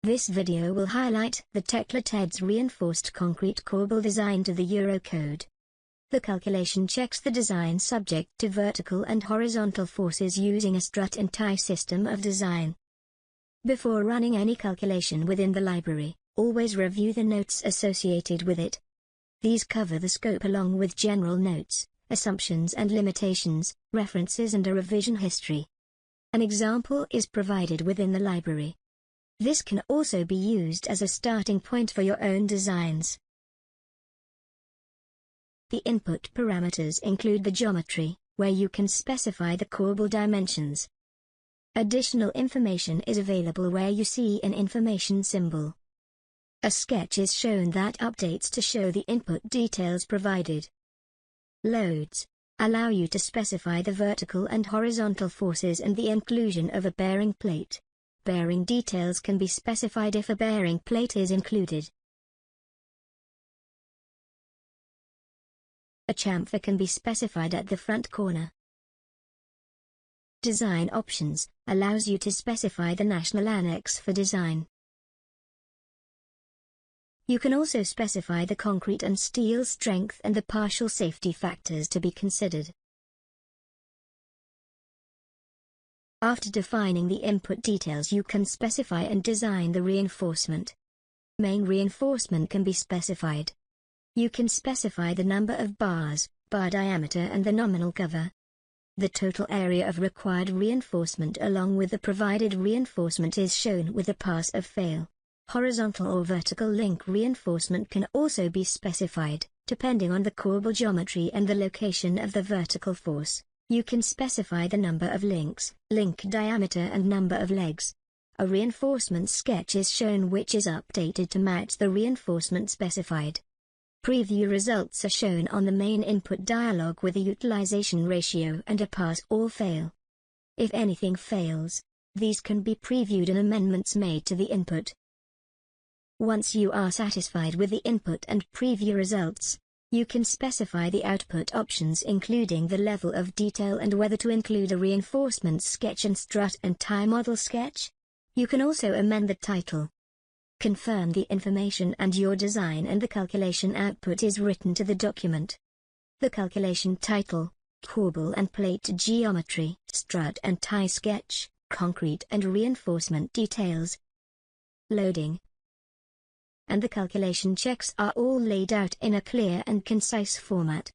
This video will highlight the Tekla Tedds reinforced concrete corbel design to the Eurocode. The calculation checks the design subject to vertical and horizontal forces using a strut and tie system of design. Before running any calculation within the library, always review the notes associated with it. These cover the scope along with general notes, assumptions and limitations, references and a revision history. An example is provided within the library. This can also be used as a starting point for your own designs. The input parameters include the geometry, where you can specify the corbel dimensions. Additional information is available where you see an information symbol. A sketch is shown that updates to show the input details provided. Loads allow you to specify the vertical and horizontal forces and the inclusion of a bearing plate. Bearing details can be specified if a bearing plate is included. A chamfer can be specified at the front corner. Design options allows you to specify the National Annex for design. You can also specify the concrete and steel strength and the partial safety factors to be considered. After defining the input details, you can specify and design the reinforcement. Main reinforcement can be specified. You can specify the number of bars, bar diameter and the nominal cover. The total area of required reinforcement along with the provided reinforcement is shown with a pass of fail. Horizontal or vertical link reinforcement can also be specified, depending on the corbel geometry and the location of the vertical force. You can specify the number of links, link diameter and number of legs. A reinforcement sketch is shown which is updated to match the reinforcement specified. Preview results are shown on the main input dialog with a utilization ratio and a pass or fail. If anything fails, these can be previewed and amendments made to the input. Once you are satisfied with the input and preview results, you can specify the output options including the level of detail and whether to include a reinforcement sketch and strut and tie model sketch. You can also amend the title. Confirm the information and your design and the calculation output is written to the document. The calculation title, corbel and plate geometry, strut and tie sketch, concrete and reinforcement details, loading, and the calculation checks are all laid out in a clear and concise format.